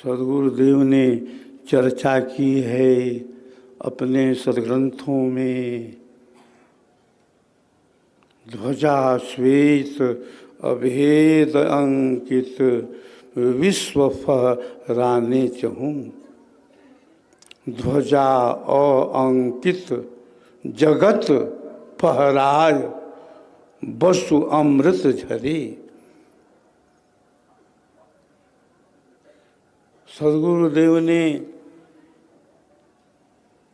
सद्गुरुदेव ने चर्चा की है अपने सद्ग्रंथों में। ध्वजा श्वेत अभेद अंकित विश्व फहराने चहूँ। ध्वजा अंकित जगत फहराय वसु अमृत झरे। सद्गुरुदेव ने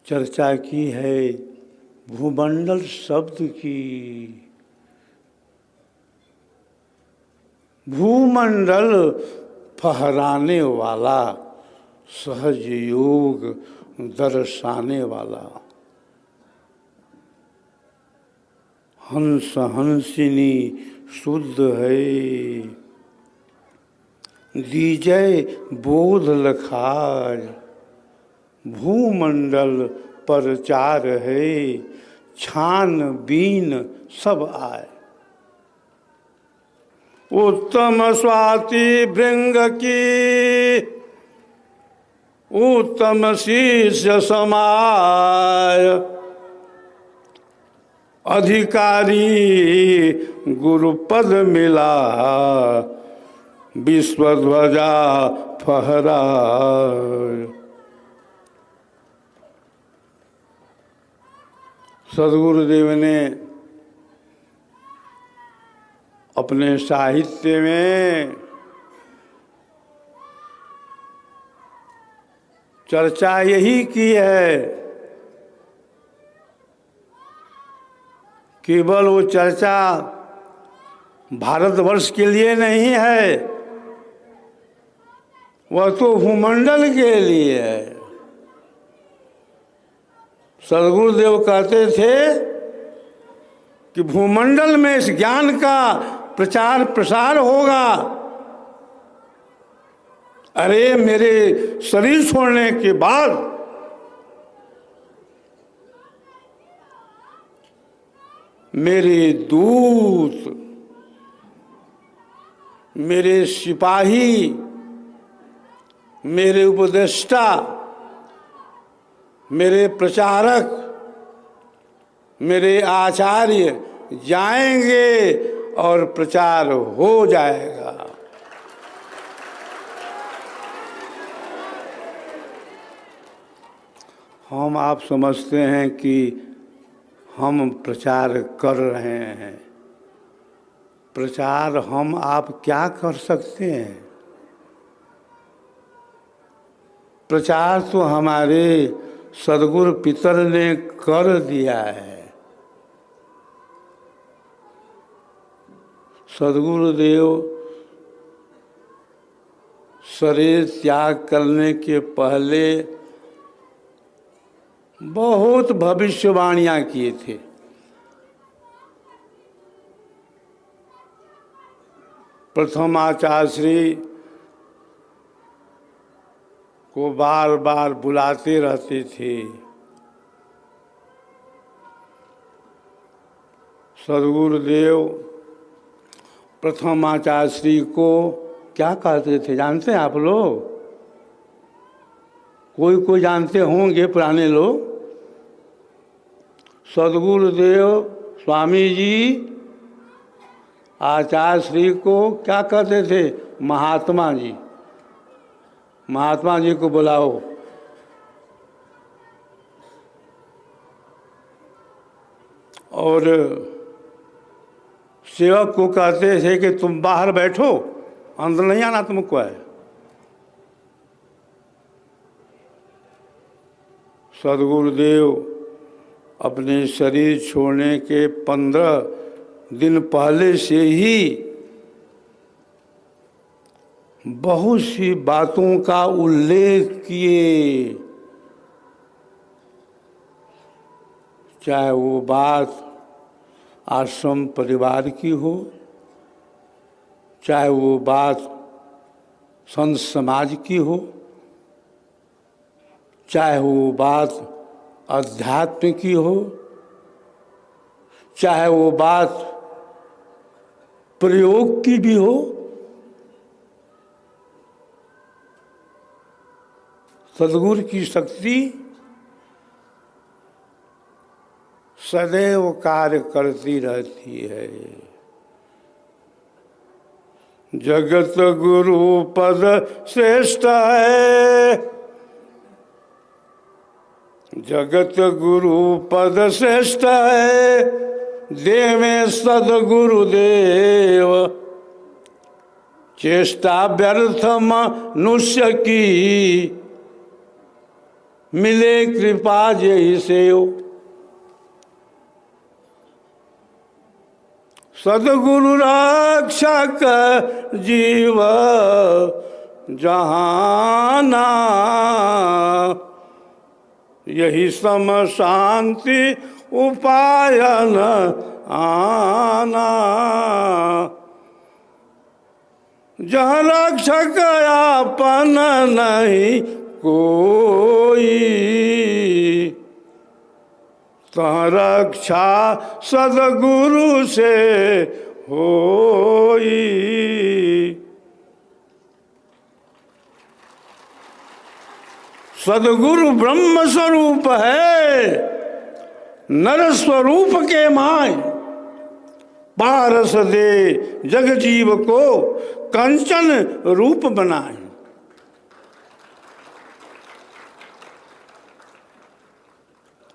चर्चा की है भूमंडल शब्द की। भूमंडल फहराने वाला, सहज योग दर्शाने वाला। हंस हंसिनी शुद्ध है, दीजय बोध लखाय। भूमंडल पर चार है, छान बीन सब आए। उत्तम स्वाति भृंग की, उत्तम शीर्ष समाय। अधिकारी गुरुपद मिला, विश्वध्वजा फहराय। सद्गुरुदेव ने अपने साहित्य में चर्चा यही की है। केवल वो चर्चा भारतवर्ष के लिए नहीं है, वह तो भूमंडल के लिए है। सद्गुरुदेव कहते थे कि भूमंडल में इस ज्ञान का प्रचार प्रसार होगा। अरे मेरे शरीर छोड़ने के बाद मेरे दूत, मेरे सिपाही, मेरे उपदेष्टा, मेरे प्रचारक, मेरे आचार्य जाएंगे और प्रचार हो जाएगा। हम आप समझते हैं कि हम प्रचार कर रहे हैं। प्रचार हम आप क्या कर सकते हैं? प्रचार तो हमारे सद्गुरु पितर ने कर दिया है। सद्गुरुदेव शरीर त्याग करने के पहले बहुत भविष्यवाणियां किए थे। प्रथम आचार्य श्री को बार बार बुलाते रहते थे। सद्गुरुदेव प्रथम आचार्य श्री को क्या कहते थे जानते हैं आप लोग? कोई जानते होंगे पुराने लोग। सद्गुरुदेव स्वामी जी आचार्य श्री को क्या कहते थे? महात्मा जी। महात्मा जी को बुलाओ। और सेवक को कहते थे कि तुम बाहर बैठो, अंदर नहीं आना तुमको है। सद्गुरुदेव अपने शरीर छोड़ने के 15 दिन पहले से ही बहुत सी बातों का उल्लेख किए। चाहे वो बात आश्रम परिवार की हो, चाहे वो बात संत समाज की हो, चाहे वो बात अध्यात्म की हो, चाहे वो बात प्रयोग की भी हो। सद्गुरु की शक्ति सदैव कार्य करती रहती है। जगत गुरु पद श्रेष्ठ है, जगत गुरु पद श्रेष्ठ है, देवे सद्गुरुदेव। चेष्टा व्यर्थ मनुष्य की, मिले कृपा जय सेव। सद्गुरु रक्षक जीव जहाना, यही सम शांति उपायन आना। जहाँ रक्षक आपन नहीं कोई, तहाँ रक्षा सद्गुरु से होई। सद्गुरु ब्रह्म स्वरूप है, नर स्वरूप के माय। पारस दे जग जीव को कंचन रूप बनाए।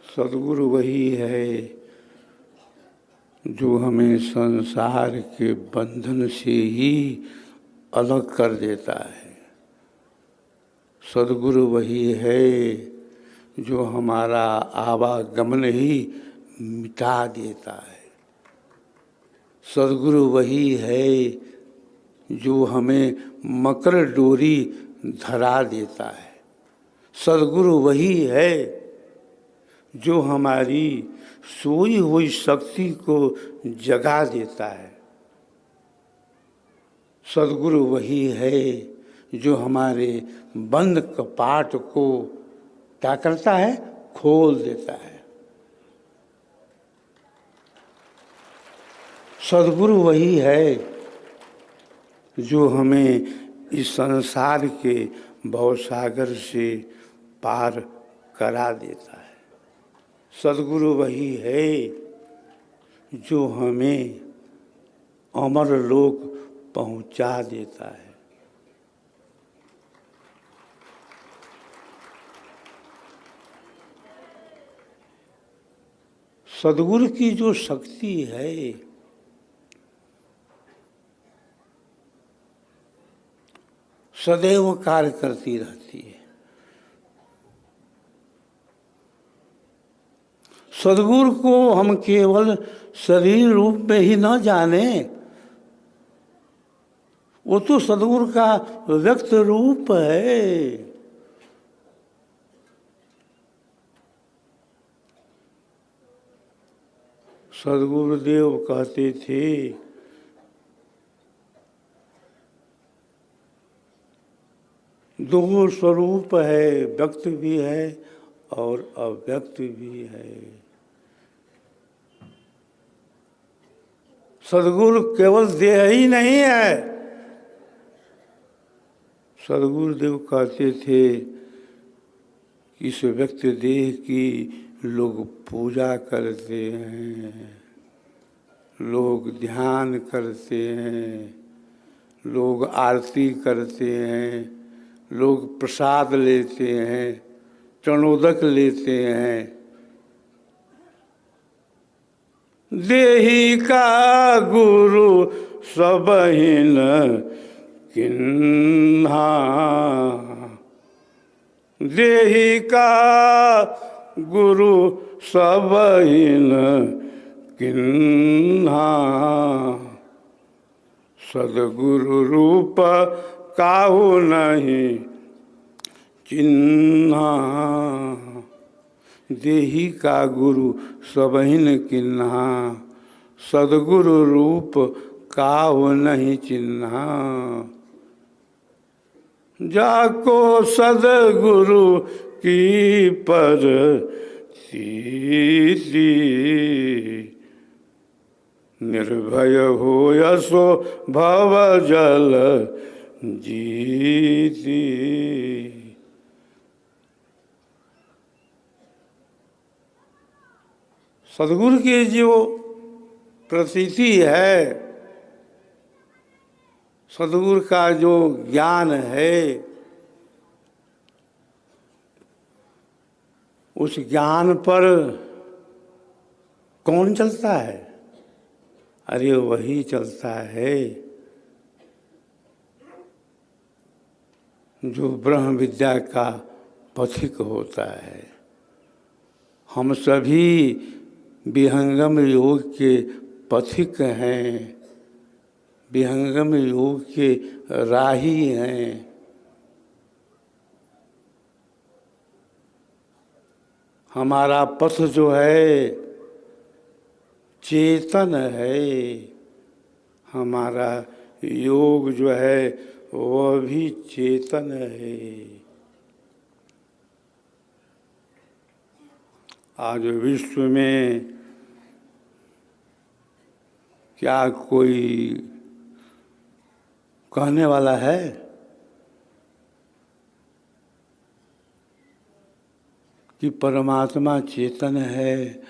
सद्गुरु वही है जो हमें संसार के बंधन से ही अलग कर देता है। सद्गुरु वही है जो हमारा आवागमन ही मिटा देता है। सद्गुरु वही है जो हमें मकर डोरी धरा देता है। सद्गुरु वही है जो हमारी सोई हुई शक्ति को जगा देता है। सद्गुरु वही है जो हमारे बंद कपाट को क्या करता है, खोल देता है। सद्गुरु वही है जो हमें इस संसार के भवसागर से पार करा देता है। सद्गुरु वही है जो हमें अमर लोक पहुंचा देता है। सद्गुरु की जो शक्ति है सदैव कार्य करती रहती है। सद्गुरु को हम केवल शरीर रूप में ही न जाने, वो तो सद्गुरु का व्यक्त रूप है। सद्गुरुदेव कहते थे दो स्वरूप है, व्यक्त भी है और अव्यक्त भी है। सद्गुरु केवल देह ही नहीं है। सद्गुरुदेव कहते थे कि इस व्यक्त देह की लोग पूजा करते हैं, लोग ध्यान करते हैं, लोग आरती करते हैं, लोग प्रसाद लेते हैं, चरणोदक लेते हैं। देही का गुरु सबहिन किन्हा, देही का गुरु सबहिन किन्हा। सद्गुरु रूप काहू नहीं चिन्हा, देही का गुरु सबहिन किन्हा। सद्गुरु रूप काहू नहीं चिन्हा। जाको सद्गुरु की पर सीसी, निर्भय हो यसो भव जल जीती। सदगुरु की जो प्रतीति है, सदगुरु का जो ज्ञान है, उस ज्ञान पर कौन चलता है? अरे वही चलता है जो ब्रह्म विद्या का पथिक होता है। हम सभी विहंगम योग के पथिक हैं, विहंगम योग के राही हैं। हमारा पथ जो है चेतन है, हमारा योग जो है वह भी चेतन है। आज विश्व में क्या कोई कहने वाला है कि परमात्मा चेतन है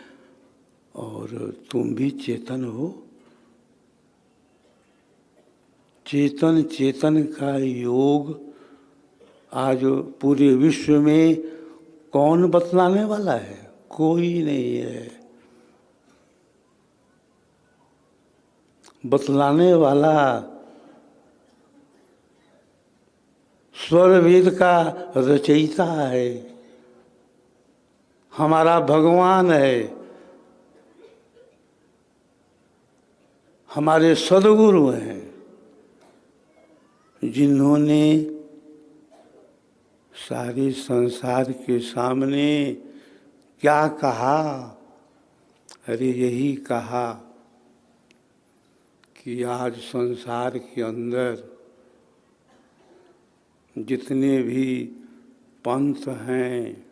और तुम भी चेतन हो? चेतन चेतन का योग आज पूरे विश्व में कौन बतलाने वाला है? कोई नहीं है। बतलाने वाला स्वर वेद का रचयिता है, हमारा भगवान है, हमारे सद्गुरु हैं, जिन्होंने सारे संसार के सामने क्या कहा? अरे यही कहा कि आज संसार के अंदर जितने भी पंथ हैं,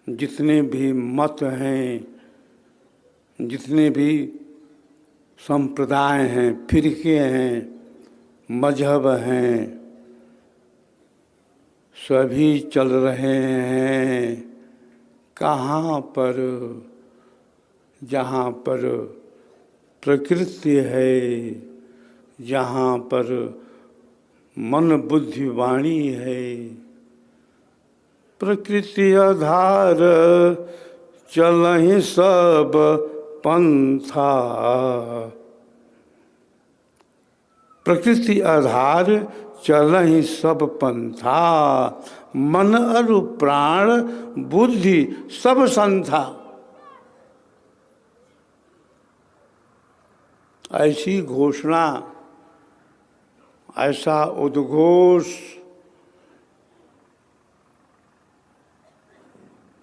जितने भी मत हैं, जितने भी संप्रदाय हैं, फिरके हैं, मजहब हैं, सभी चल रहे हैं कहाँ पर? जहाँ पर प्रकृति है, जहाँ पर मन बुद्धि वाणी है। प्रकृति आधार चलहि सब पंथा, प्रकृति आधार चलहि सब पंथा, मन अरु प्राण बुद्धि सब संथा। ऐसी घोषणा, ऐसा उद्घोष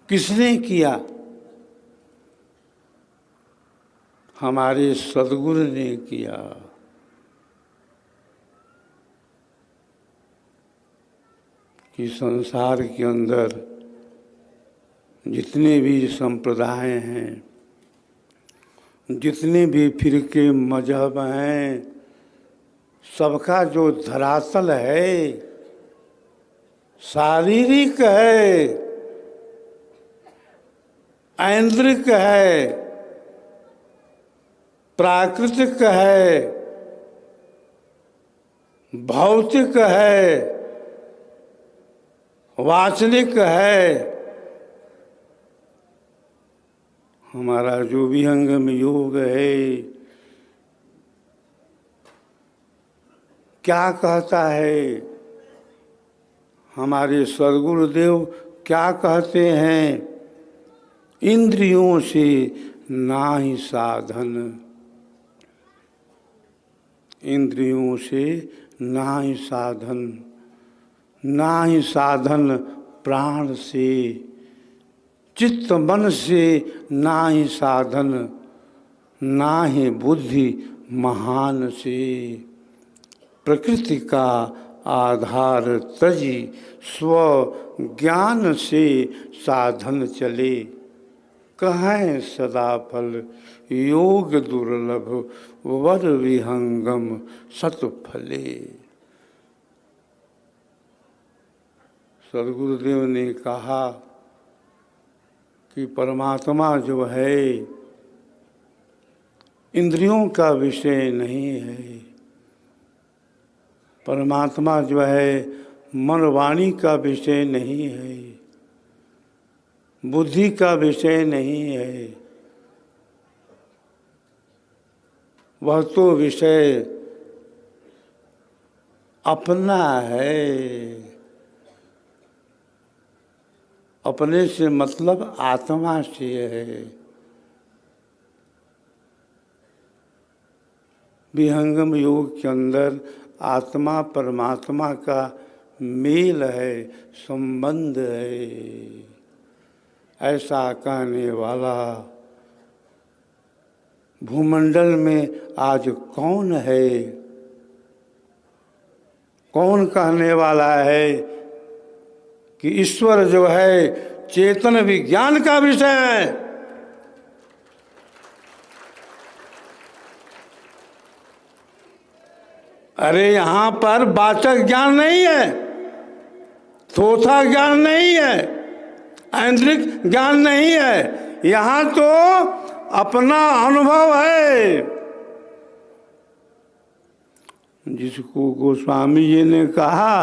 किसने किया? हमारे सद्गुरु ने किया। कि संसार के अंदर जितने भी संप्रदाय हैं, जितने भी फिरके मजहब हैं, सबका जो धरातल है शारीरिक है, ऐन्द्रिक है, प्राकृतिक है, भौतिक है, वाचनिक है। हमारा जो विहंगम योग है क्या कहता है? हमारे सद्गुरुदेव क्या कहते हैं? इंद्रियों से नाहि साधन, इंद्रियों से नाहि साधन, नाहि साधन प्राण से, चित्त मन से नाहि साधन, नाहि बुद्धि महान से। प्रकृति का आधार तजी स्व ज्ञान से साधन चले, कहें सदा फल योग दुर्लभ वर विहंगम सत फले। सद्गुरुदेव ने कहा कि परमात्मा जो है इंद्रियों का विषय नहीं है। परमात्मा जो है मन वाणी का विषय नहीं है, बुद्धि का विषय नहीं है। वह तो विषय अपना है। अपने से मतलब आत्मा से है। विहंगम योग के अंदर आत्मा परमात्मा का मेल है, संबंध है। ऐसा कहने वाला भूमंडल में आज कौन है? कौन कहने वाला है कि ईश्वर जो है चेतन विज्ञान का विषय है? अरे यहाँ पर वाचक ज्ञान नहीं है, थोथा ज्ञान नहीं है, ऐन्द्रिक ज्ञान नहीं है। यहाँ तो अपना अनुभव है, जिसको गोस्वामी जी ने कहा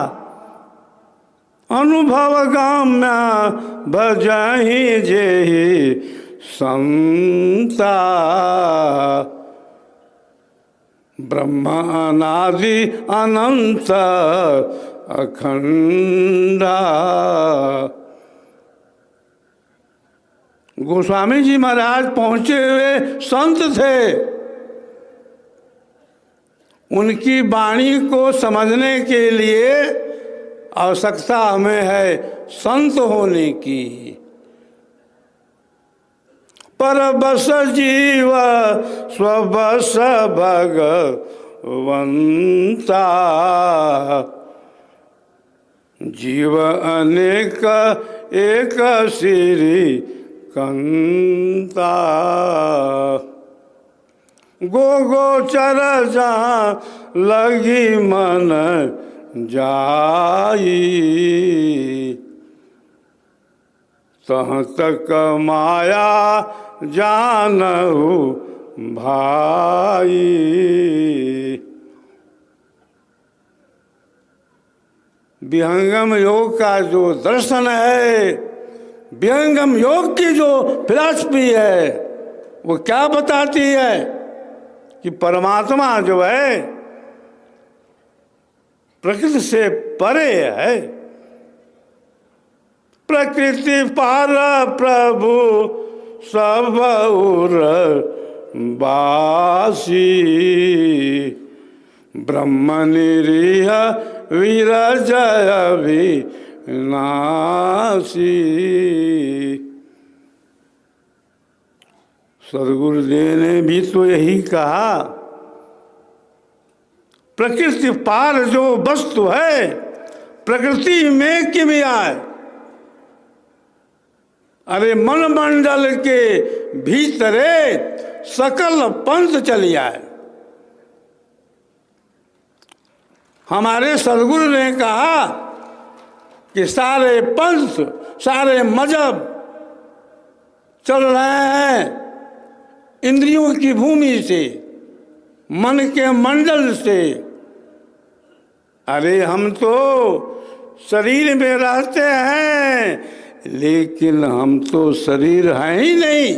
अनुभव गाम्य भजहि जेहि संता, ब्रह्म अनादि अनंत अखंडा। गोस्वामी जी महाराज पहुंचे हुए संत थे। उनकी वाणी को समझने के लिए आवश्यकता हमें है संत होने की। परबस जीव स्वबस भगवंता, जीव अनेक एक श्री कंता। गोचर जहाँ लगी मन जाई, तहाँ तक माया जानहु भाई। विहंगम योग का जो दर्शन है, विहंगम योग की जो फिलॉसफी है, वो क्या बताती है कि परमात्मा जो है प्रकृति से परे है। प्रकृति पार प्रभु सब उर बासी, ब्रह्म निरीह विरजय विनाशी। सदगुरुदेव ने भी तो यही कहा, प्रकृति पार जो वस्तु है प्रकृति में किमिया है। अरे मन मंडल के भीतरे सकल पंथ चलिया है। हमारे सदगुरु ने कहा कि सारे पंथ सारे मजहब चल रहे हैं इंद्रियों की भूमि से, मन के मंडल से। अरे हम तो शरीर में रहते हैं, लेकिन हम तो शरीर हैं ही नहीं।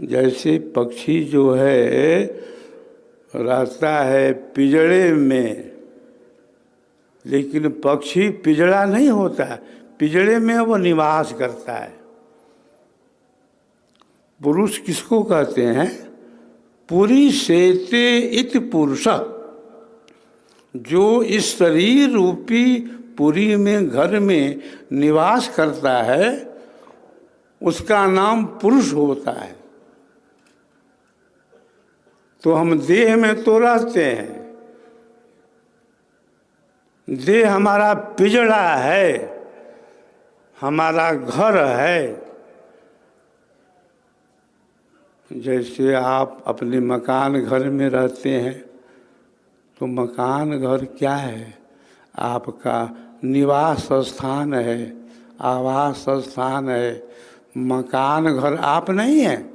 जैसे पक्षी जो है रहता है पिंजड़े में, लेकिन पक्षी पिंजड़ा नहीं होता है, पिंजड़े में वो निवास करता है। पुरुष किसको कहते हैं? पुरी सेते इत पुरुष। जो इस शरीर रूपी पुरी में घर में निवास करता है उसका नाम पुरुष होता है। तो हम देह में तो रहते हैं, देह हमारा पिंजड़ा है, हमारा घर है। जैसे आप अपने मकान घर में रहते हैं तो मकान घर क्या है? आपका निवास स्थान है, आवास स्थान है, मकान घर आप नहीं हैं।